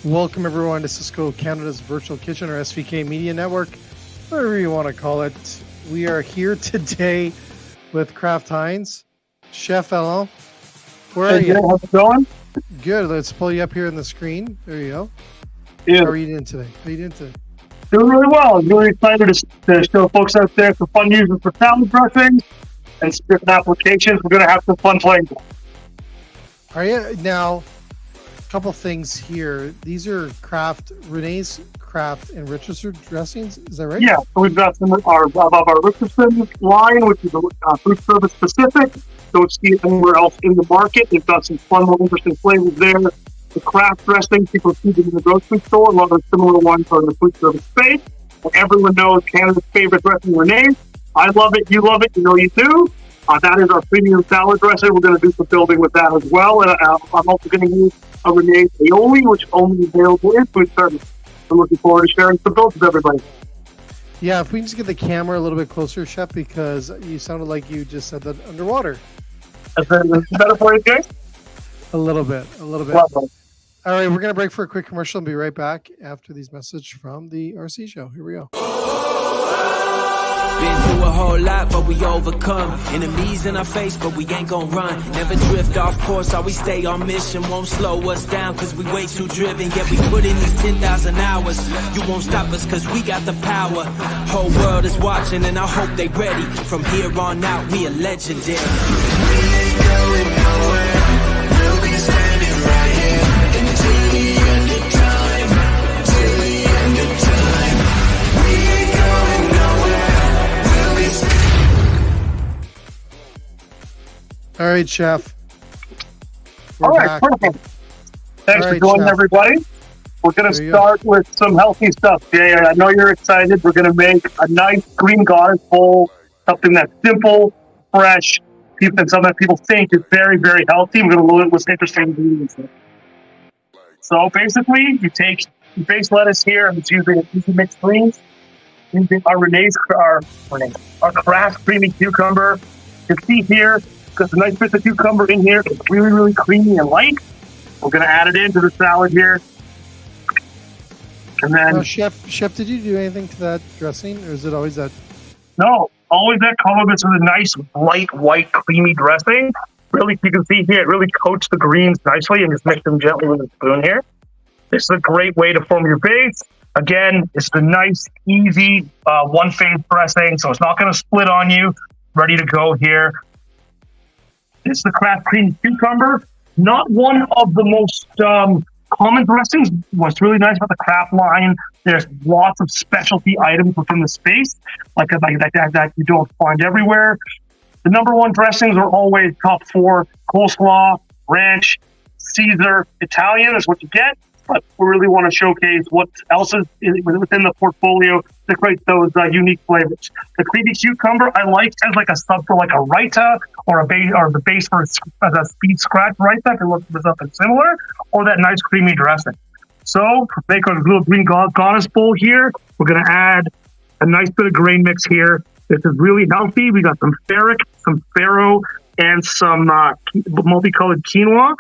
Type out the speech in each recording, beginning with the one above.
Welcome everyone to Cisco Canada's Virtual Kitchen, or SVK Media Network, whatever you want to call it. We are here today with Kraft Heinz. Chef Alain, where are you? How's it going? Good. Let's pull you up here on the screen. There you go. Yeah. How are you doing today? Doing really well. I'm really excited to show folks out there some fun uses for salad dressings and some different applications. We're going to have some fun playing. Are you? Now, a couple things here. These are Renee's Kraft and Richardson dressings. Is that right? Yeah. So we've got some of our Richardson line, which is food service specific. Don't see it anywhere else in the market. They've got some fun, more interesting flavors there. The Kraft dressing, people see them in the grocery store. A lot of similar ones are in the food service space. And everyone knows Canada's favorite dressing, Renee. I love it. You love it. You know you do. That is our premium salad dressing. We're going to do some building with that as well. And I'm also going to use a Renee aioli, which is only available in food service. I'm looking forward to sharing some builds with everybody. Yeah, if we can just get the camera a little bit closer, Chef, because you sounded like you just said that underwater. Is that better for you guys? A little bit. Lovely. All right, we're going to break for a quick commercial and be right back after these messages from the RC show. Here we go. Been through a whole lot, but we overcome. Enemies in our face, but we ain't gon' run. Never drift off course, always stay on mission. Won't slow us down, cause we way too driven. Yet we put in these 10,000 hours. You won't stop us, cause we got the power. Whole world is watching, and I hope they ready. From here on out, we are legendary. We ain't going nowhere. We'll be standing right here until the end of time. Till the end of time. We ain't going nowhere. All right, Chef. All right, perfect. Thanks for joining, everybody. We're going to start with some healthy stuff. Jay, I know you're excited. We're going to make a nice green goddess bowl, something that's simple, fresh, and something that people think is very, very healthy. We're going to load it with interesting ingredients. So basically, you take your base lettuce here. I'm using an easy mixed greens. Using our Kraft creamy cucumber. You can see here, got a nice bit of cucumber in here. It's really, really creamy and light. We're going to add it into the salad here. And then... Chef, did you do anything to that dressing, or is it always that? No, always that color. This is a nice, light, white, creamy dressing. Really, you can see here, it really coats the greens nicely, and just mix them gently with a spoon here. This is a great way to form your base. Again, it's a nice, easy, one-phase dressing, so it's not going to split on you. Ready to go here. This is the Kraft creamy cucumber. Not one of the most common dressings. What's really nice about the Kraft line, there's lots of specialty items within the space, like that you don't find everywhere. The number one dressings are always top four: coleslaw, ranch, Caesar, Italian is what you get. But we really want to showcase what else is within the portfolio to create those unique flavors. The creamy cucumber I like as like a sub for like a raita or a base, or the base for a speed scratch raita, if you're looking for something similar, or that nice creamy dressing. So to make our little green goddess bowl here, we're going to add a nice bit of grain mix here. This is really healthy. We got some ferric, some farro, and some multicolored quinoa.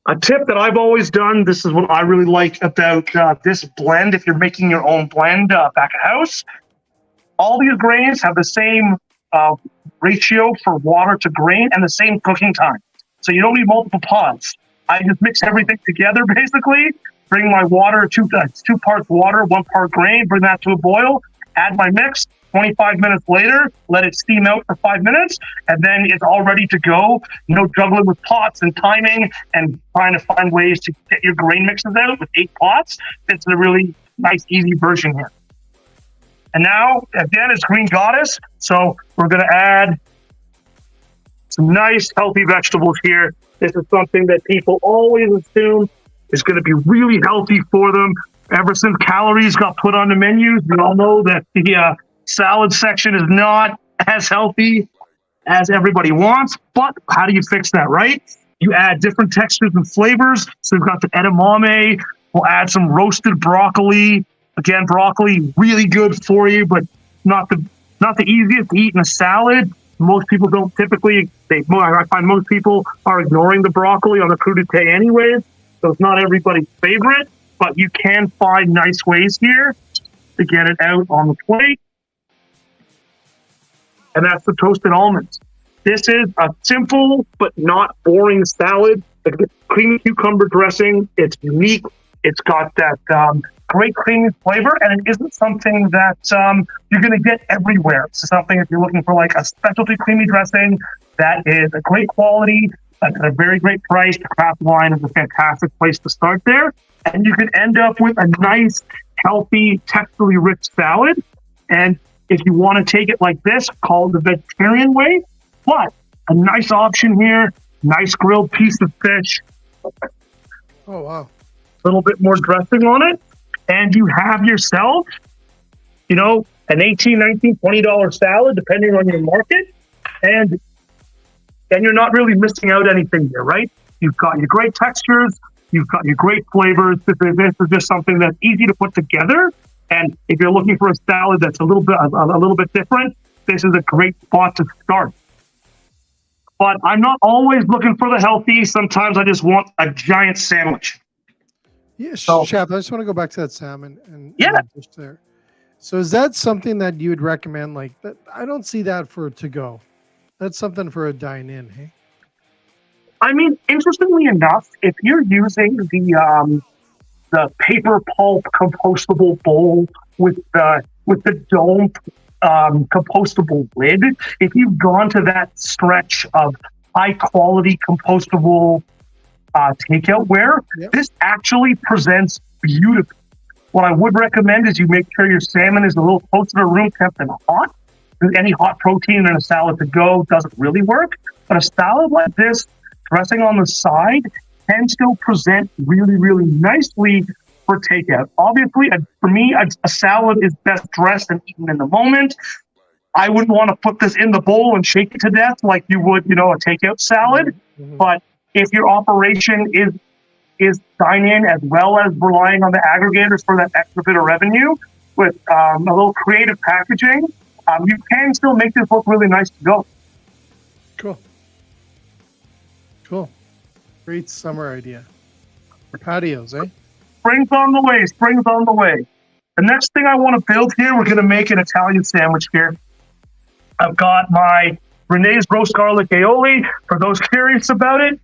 A tip that I've always done, this is what I really like about this blend. If you're making your own blend back at house, all these grains have the same ratio for water to grain and the same cooking time. So you don't need multiple pots. I just mix everything together, basically. Bring my water, two parts water, 1 part grain, bring that to a boil, add my mix. 25 minutes later, let it steam out for 5 minutes, and then it's all ready to go. No juggling with pots and timing and trying to find ways to get your grain mixes out with 8 pots. It's a really nice, easy version here. And now, again, it's green goddess. So we're going to add some nice, healthy vegetables here. This is something that people always assume is going to be really healthy for them. Ever since calories got put on the menus, we all know that the salad section is not as healthy as everybody wants, but how do you fix that, right? You add different textures and flavors. So we've got the edamame. We'll add some roasted broccoli. Again, broccoli, really good for you, but not the easiest to eat in a salad. Most people don't typically, I find most people are ignoring the broccoli on the crudité anyways. So it's not everybody's favorite, but you can find nice ways here to get it out on the plate. And that's the toasted almonds. This is a simple but not boring salad. The creamy cucumber dressing, it's unique. It's got that great creamy flavor, and it isn't something that you're going to get everywhere. It's something, if you're looking for like a specialty creamy dressing that is a great quality, at a very great price, the Kraft line is a fantastic place to start there. And you can end up with a nice, healthy, texturally rich salad. And if you want to take it like this, call it the vegetarian way. But a nice option here, nice grilled piece of fish. Oh, wow. A little bit more dressing on it. And you have yourself, you know, an $18, $19, $20 salad, depending on your market. And you're not really missing out anything here, right? You've got your great textures. You've got your great flavors. This is just something that's easy to put together. And if you're looking for a salad that's a little bit different, this is a great spot to start. But I'm not always looking for the healthy. Sometimes I just want a giant sandwich. Yeah, Chef, I just want to go back to that salmon and dish there. So is that something that you would recommend? Like that, I don't see that for to go. That's something for a dine-in, hey? I mean, interestingly enough, if you're using the paper pulp compostable bowl with the dome compostable lid, if you've gone to that stretch of high quality compostable takeout ware, this actually presents beautifully. What I would recommend is you make sure your salmon is a little closer to room temp and hot. Any hot protein in a salad to go doesn't really work. But a salad like this, dressing on the side, can still present really, really nicely for takeout. Obviously, for me, a salad is best dressed and eaten in the moment. I wouldn't want to put this in the bowl and shake it to death like you would, you know, a takeout salad. Mm-hmm. But if your operation is dine-in as well as relying on the aggregators for that extra bit of revenue with a little creative packaging, you can still make this look really nice to go. Cool. Great summer idea. Patios, eh? Spring's on the way. Spring's on the way. The next thing I want to build here, we're going to make an Italian sandwich here. I've got my Renee's roast garlic aioli. For those curious about it,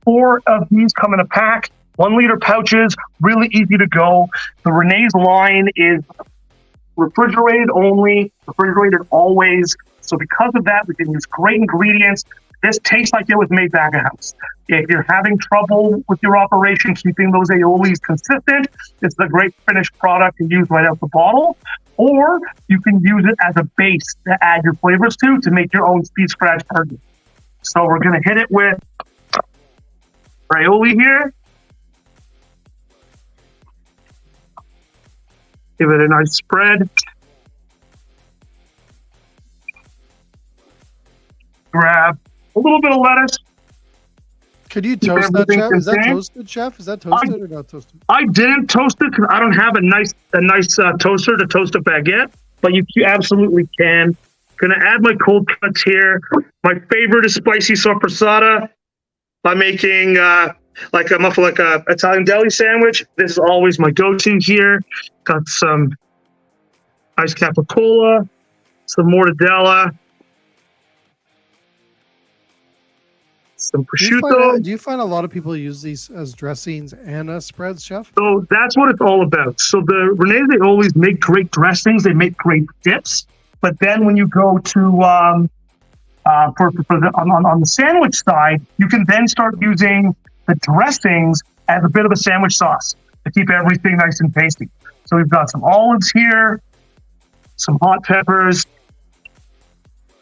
4 of these come in a pack, 1 liter pouches, really easy to go. The Renee's line is refrigerated only, refrigerated always. So because of that, we can use great ingredients. This tastes like it was made back of house. If you're having trouble with your operation keeping those aiolis consistent, it's a great finished product to use right out the bottle. Or you can use it as a base to add your flavors to make your own speed scratch burger. So we're going to hit it with aioli here. Give it a nice spread. Grab a little bit of lettuce. Could you toast that, Chef? Is that toasted, Chef? Is that toasted or not toasted? I didn't toast it because I don't have a nice toaster to toast a baguette, but you absolutely can. Gonna add my cold cuts here. My favorite is spicy soppressata. I'm making like a Italian deli sandwich. This is always my go-to here. Got some ice capicola, some mortadella, some prosciutto. Do you find a lot of people use these as dressings and as spreads, Chef? So that's what it's all about. So the Renee, they always make great dressings. They make great dips. But then when you go to on the sandwich side, you can then start using the dressings as a bit of a sandwich sauce to keep everything nice and tasty. So we've got some olives here, some hot peppers.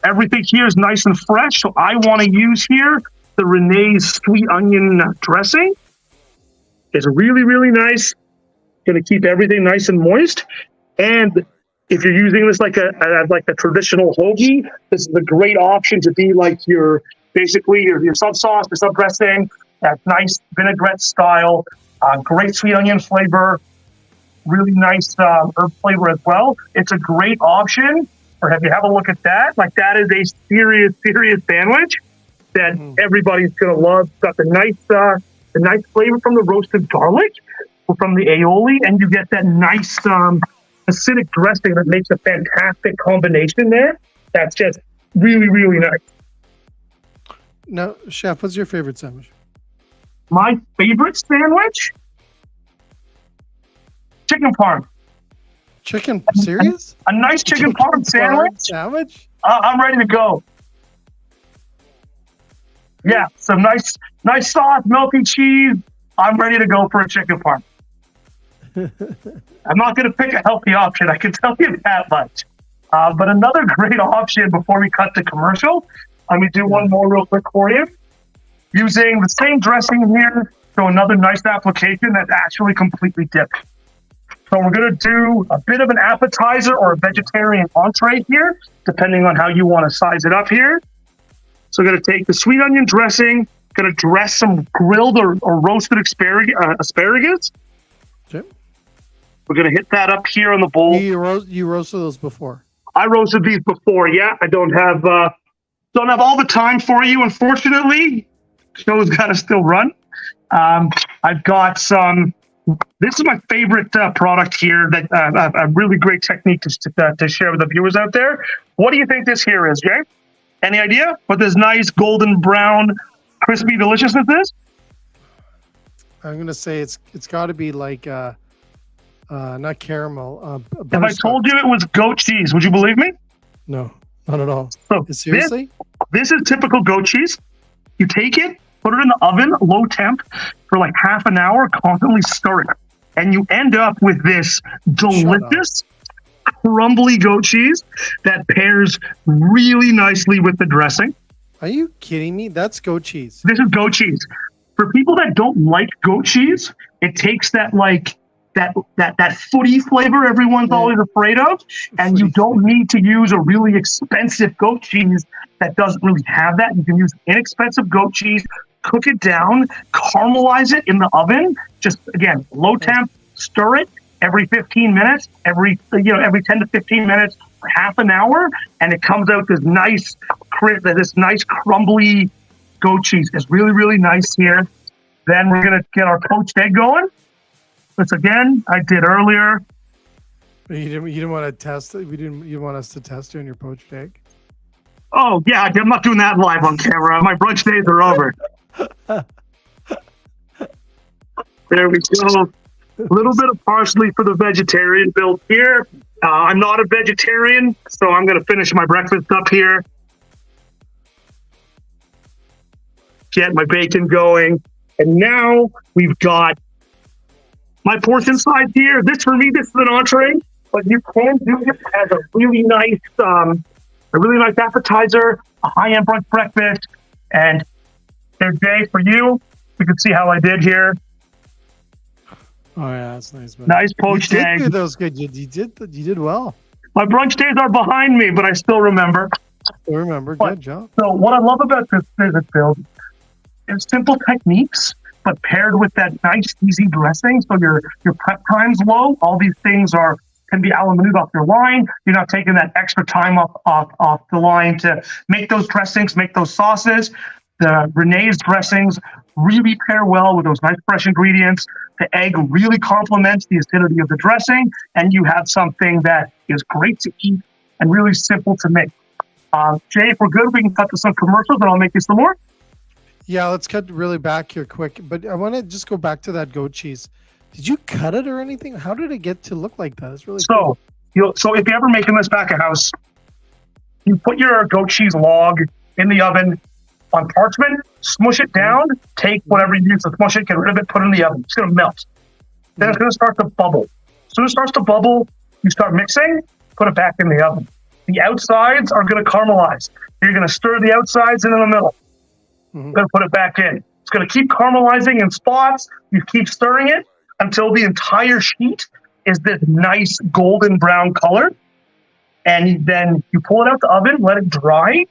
Everything here is nice and fresh. So I want to use here the Renee's sweet onion dressing. It's really, really nice. Going to keep everything nice and moist. And if you're using this like a traditional hoagie, this is a great option to be like your sub sauce, your sub dressing. That nice vinaigrette style, great sweet onion flavor, really nice herb flavor as well. It's a great option. Or have you have a look at that? Like that is a serious sandwich that everybody's gonna love. It's got the nice the nice flavor from the roasted garlic or from the aioli, and you get that nice acidic dressing that makes a fantastic combination there. That's just really, really nice. Now, Chef, what's your favorite sandwich? My favorite sandwich? Chicken parm. Chicken? Serious? A nice chicken parm sandwich? I'm ready to go. Yeah, some nice sauce, melty cheese. I'm ready to go for a chicken parm. I'm not going to pick a healthy option, I can tell you that much. But another great option before we cut to commercial, let me do one more real quick for you. Using the same dressing here, so another nice application that's actually completely dipped. So we're going to do a bit of an appetizer or a vegetarian entree here, depending on how you want to size it up here. So we're going to take the sweet onion dressing, going to dress some grilled or roasted asparagus. Okay. We're going to hit that up here on the bowl. You roasted those before? I roasted these before, yeah. I don't have all the time for you, unfortunately. Show's got to still run. I've got some. This is my favorite product here. That a really great technique to share with the viewers out there. What do you think this here is, Jay? Any idea what this nice golden brown, crispy deliciousness is? I'm gonna say it's got to be like not caramel. If I told you it was goat cheese, would you believe me? No, not at all. So seriously, this is typical goat cheese. You take it, put it in the oven, low temp, for like half an hour, constantly stir it. And you end up with this delicious, crumbly goat cheese that pairs really nicely with the dressing. Are you kidding me? That's goat cheese. This is goat cheese. For people that don't like goat cheese, it takes that footy flavor everyone's always afraid of, and you don't need to use a really expensive goat cheese that doesn't really have that. You can use inexpensive goat cheese, cook it down, caramelize it in the oven, just again, low temp, stir it every 15 minutes, every 10 to 15 minutes for half an hour, and it comes out this nice crumbly goat cheese. It's really, really nice here. Then we're going to get our poached egg going. Which again, I did earlier. You didn't want to test it? You want us to test you on your poached egg? Oh, yeah, I'm not doing that live on camera. My brunch days are over. There we go. A little bit of parsley for the vegetarian build here. I'm not a vegetarian, so I'm going to finish my breakfast up here. Get my bacon going. And now we've got my portion size here. This is an entree, but you can do it as a really nice appetizer, a high-end brunch breakfast. And there's Jay for you. You can see how I did here. Oh yeah, that's nice. Man. Nice poached egg. You did those good. You did well. My brunch days are behind me, but I still remember. Good job. So what I love about this visit build is simple techniques, but paired with that nice, easy dressing. So your prep time's low. All these things can be a la minute off your line. You're not taking that extra time off the line to make those dressings, make those sauces. The Renee's dressings really pair well with those nice fresh ingredients. The egg really complements the acidity of the dressing, and you have something that is great to eat and really simple to make. Jay, if we're good, we can cut to some commercials, and I'll make you some more. Yeah, let's cut really back here quick. But I want to just go back to that goat cheese. Did you cut it or anything? How did it get to look like that? It's really cool. So if you're ever making this back at house, you put your goat cheese log in the oven on parchment, smush it down, take whatever you use to smush it, get rid of it, put it in the oven. It's going to melt. Then it's going to start to bubble. As soon as it starts to bubble, you start mixing, put it back in the oven. The outsides are going to caramelize. You're going to stir the outsides in the middle. You're going to put it back in. It's going to keep caramelizing in spots. You keep stirring it until the entire sheet is this nice golden brown color. And then you pull it out the oven, let it dry,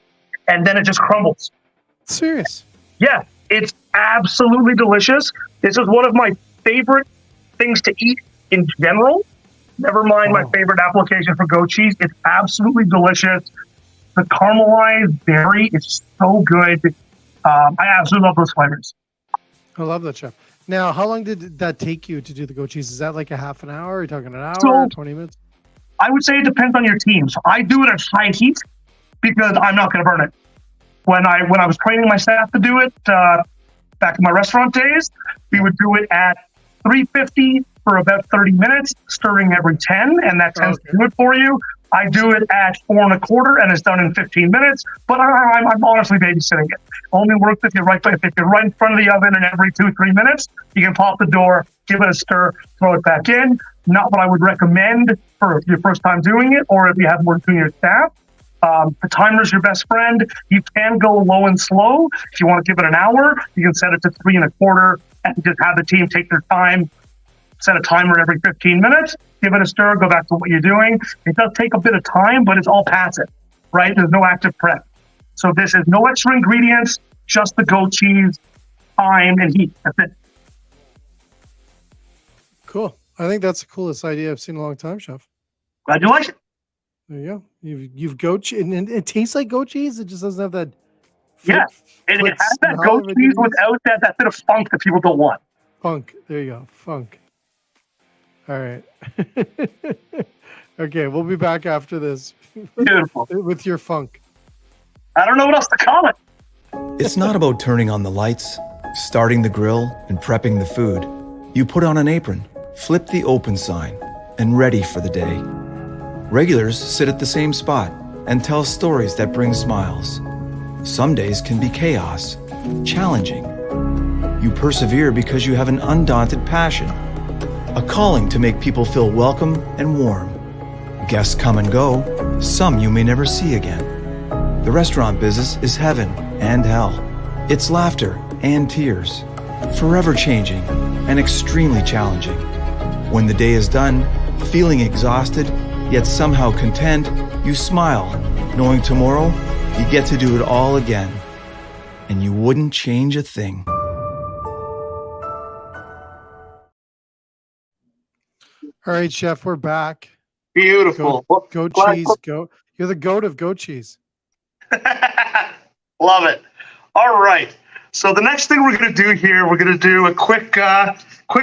and then it just crumbles. Serious? Yeah, it's absolutely delicious. This is one of my favorite things to eat in general. Never mind my favorite application for goat cheese. It's absolutely delicious. The caramelized berry is so good. I absolutely love those flavors. I love that, chef. Now, how long did that take you to do the goat cheese? Is that like a half an hour? Are you talking an hour, So 20 minutes? I would say it depends on your team. So I do it at high heat because I'm not going to burn it. When I was training my staff to do it back in my restaurant days, we would do it at 350 for about 30 minutes, stirring every 10, and that tends to do it for you. I do it at 4 1/4, and it's done in 15 minutes. But I'm honestly babysitting it. Only works if you're right in front of the oven, and every 2-3 minutes you can pop the door, give it a stir, throw it back in. Not what I would recommend for your first time doing it, or if you have more junior staff. The timer's your best friend. You can go low and slow. If you want to give it an hour, you can set it to 3 1/4 and just have the team take their time. Set a timer every 15 minutes, give it a stir, go back to what you're doing. It does take a bit of time, but it's all passive, right? There's no active prep. So this is no extra ingredients, just the goat cheese, time, and heat. That's it. Cool. I think that's the coolest idea I've seen in a long time, chef. Glad you like it. There you go. You've goat cheese, and it tastes like goat cheese. It just doesn't have that. Yeah, and it has that goat cheese without that bit of funk that people don't want. Funk. There you go. Funk. All right. Okay, we'll be back after this. Beautiful. With your funk. I don't know what else to call it. It's not about turning on the lights, starting the grill, and prepping the food. You put on an apron, flip the open sign, and ready for the day. Regulars sit at the same spot and tell stories that bring smiles. Some days can be chaos, challenging. You persevere because you have an undaunted passion, a calling to make people feel welcome and warm. Guests come and go, some you may never see again. The restaurant business is heaven and hell. It's laughter and tears, forever changing and extremely challenging. When the day is done, feeling exhausted, yet somehow content, you smile, knowing tomorrow you get to do it all again. And you wouldn't change a thing. All right, chef, we're back. Beautiful. Goat cheese. You're the goat of goat cheese. Love it. All right. So the next thing we're going to do here, we're going to do a quick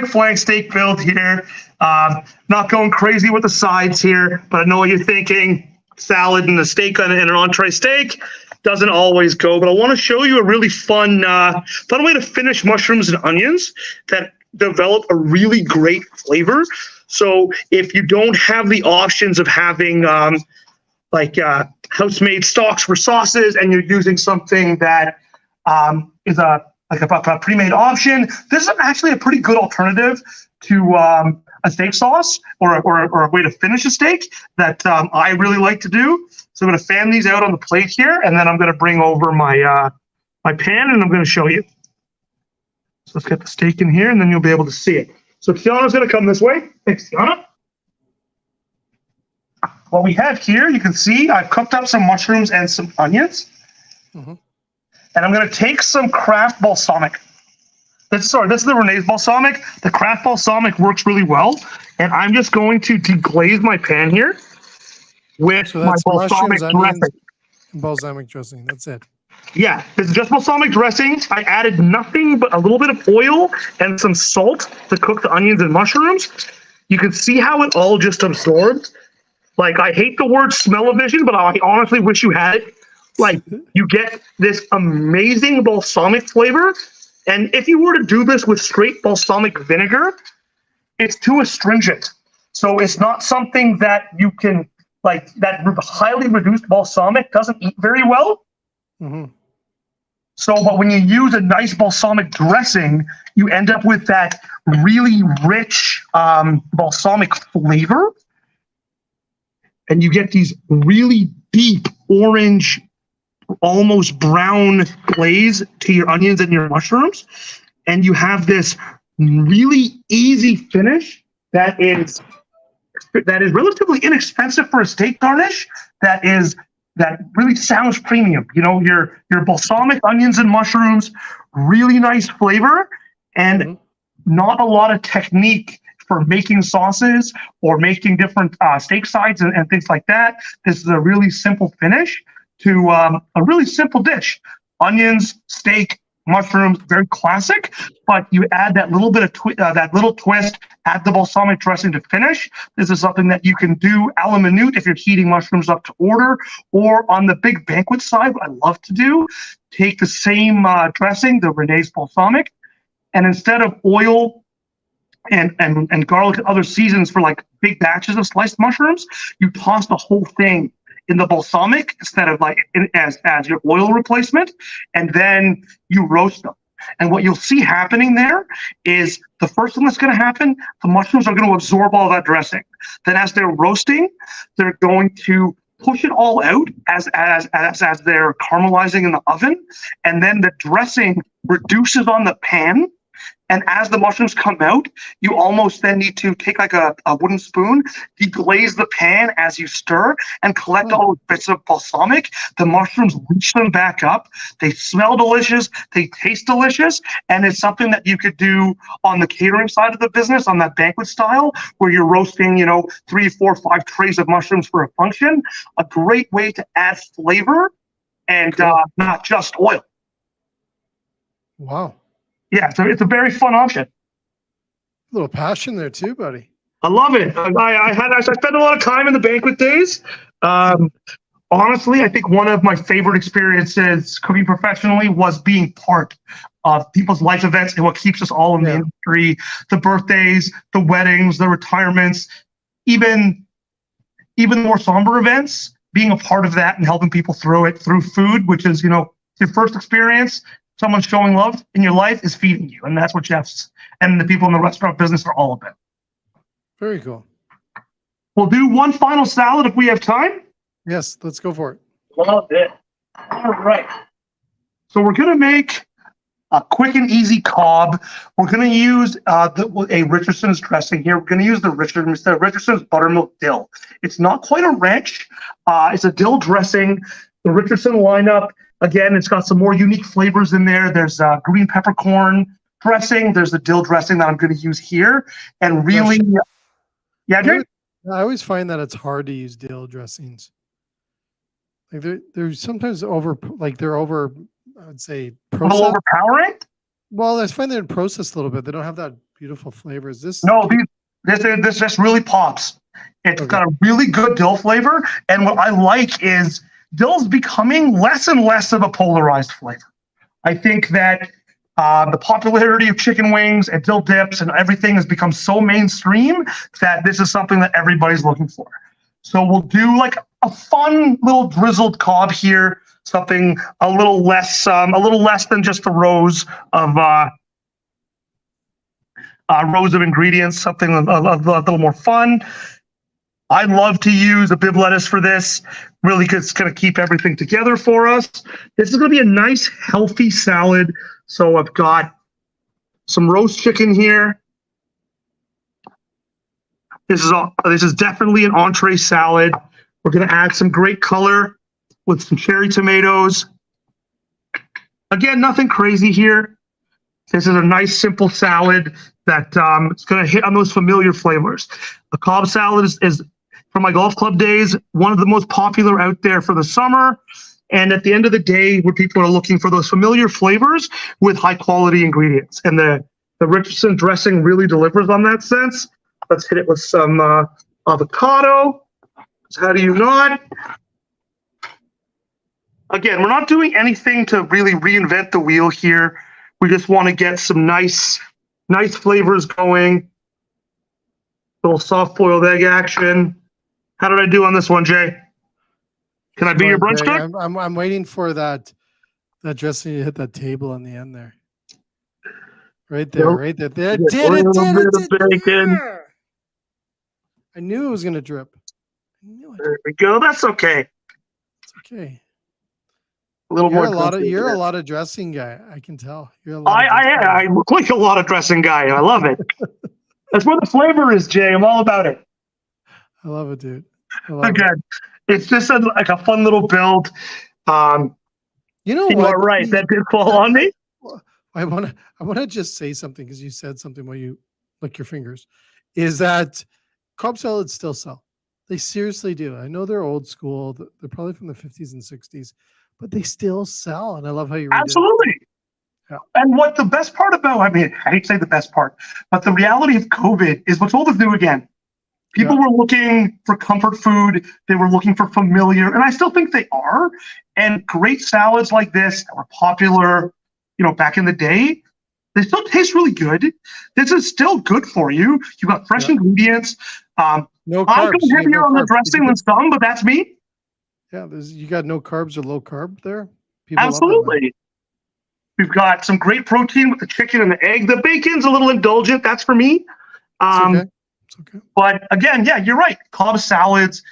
flank steak build here. Not going crazy with the sides here, but I know what you're thinking. Salad and a steak and an entree steak doesn't always go. But I want to show you a really fun way to finish mushrooms and onions that develop a really great flavor. So if you don't have the options of having house-made stocks for sauces, and you're using something that is a pre-made option, this is actually a pretty good alternative to a steak sauce or a way to finish a steak that I really like to do. So I'm going to fan these out on the plate here, and then I'm going to bring over my my pan, and I'm going to show you. So let's get the steak in here, and then you'll be able to see it. So Kiana's going to come this way. Thanks, Kiana. What we have here, you can see I've cooked up some mushrooms and some onions. Mm-hmm. And I'm going to take some Kraft balsamic. This is the Renee's balsamic. The Kraft balsamic works really well. And I'm just going to deglaze my pan here with my balsamic dressing. Balsamic dressing, that's it. Yeah, this is just balsamic dressing. I added nothing but a little bit of oil and some salt to cook the onions and mushrooms. You can see how it all just absorbs. Like, I hate the word smell-o-vision, but I honestly wish you had it. Like, you get this amazing balsamic flavor. And if you were to do this with straight balsamic vinegar, it's too astringent. So it's not something that you can, that highly reduced balsamic doesn't eat very well. Mm-hmm. So, but when you use a nice balsamic dressing, you end up with that really rich balsamic flavor. And you get these really deep orange, almost brown glaze to your onions and your mushrooms. And you have this really easy finish that is relatively inexpensive for a steak garnish. That really sounds premium. You know, your balsamic onions and mushrooms, really nice flavor, and not a lot of technique for making sauces or making different steak sides and things like that. This is a really simple finish to a really simple dish. Onions, steak, mushrooms, very classic, but you add that little bit of that little twist, add the balsamic dressing to finish. This is something that you can do a la minute if you're heating mushrooms up to order, or on the big banquet side, what I love to do, take the same dressing, the Renee's balsamic, and instead of oil and garlic and other seasons for like big batches of sliced mushrooms, you toss the whole thing in the balsamic instead of like as your oil replacement, and then you roast them. And what you'll see happening there is the first thing that's going to happen, the mushrooms are going to absorb all that dressing. Then as they're roasting, they're going to push it all out as they're caramelizing in the oven, and then the dressing reduces on the pan. And as the mushrooms come out, you almost then need to take like a wooden spoon, deglaze the pan as you stir, and collect all those bits of balsamic. The mushrooms reach them back up. They smell delicious. They taste delicious. And it's something that you could do on the catering side of the business, on that banquet style, where you're roasting, 3, 4, 5 trays of mushrooms for a function. A great way to add flavor and not just oil. Wow. Yeah, so it's a very fun option. A little passion there too, buddy. I love it. I spent a lot of time in the banquet days. Honestly, I think one of my favorite experiences cooking professionally was being part of people's life events and what keeps us all in the industry. The birthdays, the weddings, the retirements, even more somber events. Being a part of that and helping people through food, which is your first experience. Someone showing love in your life is feeding you, and that's what chefs and the people in the restaurant business are all about. Very cool. We'll do one final salad if we have time. Yes, let's go for it. Love it. All right. So we're going to make a quick and easy Cobb. We're going to use a Richardson's dressing here. We're going to use the Richardson's buttermilk dill. It's not quite a ranch. It's a dill dressing. The Richardson lineup, again, it's got some more unique flavors in there. There's green peppercorn dressing. There's the dill dressing that I'm going to use here. And really, Jay? I always find that it's hard to use dill dressings. Like they're sometimes they're over, I would say, processed. A little overpowering? Well, I find they're processed a little bit. They don't have that beautiful flavor. Is this? No, this just really pops. It's got a really good dill flavor. And what I like is dill's becoming less and less of a polarized flavor. I think that the popularity of chicken wings and dill dips and everything has become so mainstream that this is something that everybody's looking for. So we'll do like a fun little drizzled Cobb here, something a little less than just a rows of ingredients, something a little more fun. I love to use a bib lettuce for this. Really good. It's going to keep everything together for us. This is going to be a nice, healthy salad. So I've got some roast chicken here. This is definitely an entree salad. We're going to add some great color with some cherry tomatoes. Again, nothing crazy here. This is a nice, simple salad that it's going to hit on those familiar flavors. The Cobb salad is from my golf club days, one of the most popular out there for the summer. And at the end of the day, where people are looking for those familiar flavors with high quality ingredients. And the Richardson dressing really delivers on that sense. Let's hit it with some avocado. How do you not? Again, we're not doing anything to really reinvent the wheel here. We just want to get some nice flavors going. Little soft boiled egg action. How did I do on this one, Jay? Can I be your brunch cook? I'm waiting for that dressing to hit that table on the end there. Right there, Nope. right there. There, Bacon. I knew it was going to drip. I knew it. There we go. That's okay. It's okay. A little You're more. You're a lot of dressing guy. I can tell. You're a lot. I look like a lot of dressing guy. I love it. That's where the flavor is, Jay. I'm all about it. I love it, dude. I Again, it's just like a fun little build. You know you what? are right. That did fall on me. I want to just say something because you said something while you lick your fingers. Is that Cobb salads still sell? They seriously do. I know they're old school. They're probably from the 50s and 60s, but they still sell. And I love how you Absolutely. And what the best part about, I mean, I hate to say the best part, but the reality of COVID is what's old is new again. People were looking for comfort food. They were looking for familiar, and I still think they are. And great salads like this that were popular, back in the day, they still taste really good. This is still good for you. You got fresh ingredients. No I'm carbs. going heavier on the dressing than some, but that's me. Yeah, you got no carbs or low carb there. People Absolutely. We've got some great protein with the chicken and the egg. The bacon's a little indulgent. That's for me. It's okay. But again, yeah, you're right. Cobb salads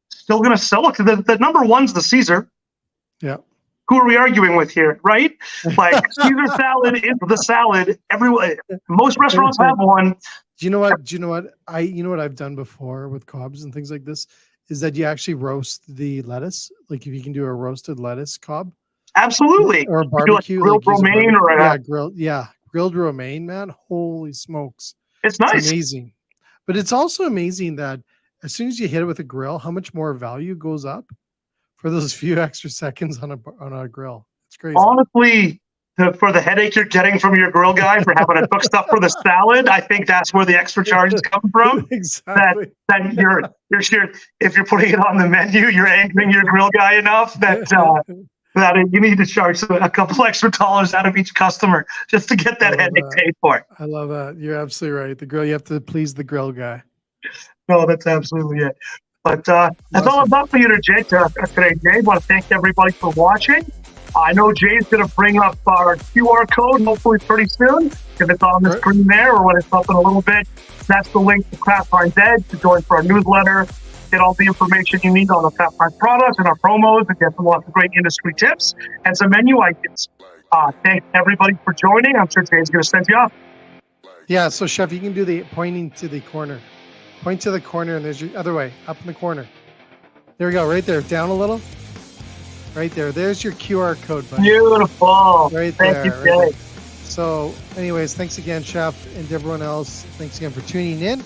still going to sell it. The number one's the Caesar. Yeah. Who are we arguing with here, right? Like Caesar salad is the salad. Everyone, most restaurants have one. Do you know what? You know what I've done before with Cobbs and things like this is that you actually roast the lettuce. Like if you can do a roasted lettuce Cobb. Absolutely. Or a barbecue. Grilled romaine grilled romaine, man. Holy smokes. It's nice. It's amazing. But it's also amazing that as soon as you hit it with a grill, how much more value goes up for those few extra seconds on a grill. It's crazy. Honestly, for the headache you're getting from your grill guy for having to cook stuff for the salad, I think that's where the extra charges come from. Exactly. That you're if you're putting it on the menu, you're angering your grill guy enough that you need to charge a couple extra dollars out of each customer just to get that headache paid for. I love that. You're absolutely right. The grill, you have to please the grill guy. No, that's absolutely it. But that's all I've got for you today, Jay. I want to thank everybody for watching. I know Jay's going to bring up our QR code hopefully pretty soon. If it's on the screen there or when it's up in a little bit, that's the link to Kraft Heinz Edge to join for our newsletter. Get all the information you need on the Kraft Heinz products and our promos and get some lots of great industry tips and some menu items. Thanks everybody for joining. I'm sure Jay's going to send you off. Yeah, so Chef, you can do the pointing to the corner. Point to the corner and there's your other way, up in the corner. There we go, right there. Down a little. Right there. There's your QR code button. Beautiful. Right Thank there. you, Jay. Right there. So anyways, thanks again, Chef, and to everyone else. Thanks again for tuning in.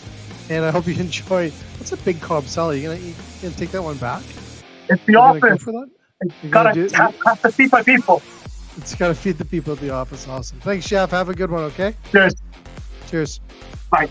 And I hope you enjoy. What's a big Cobb salad? You gonna take that one back? It's the office. Go for that? Have to feed my people. It's got to feed the people at the office. Awesome. Thanks, Chef. Have a good one, okay? Cheers. Cheers. Bye.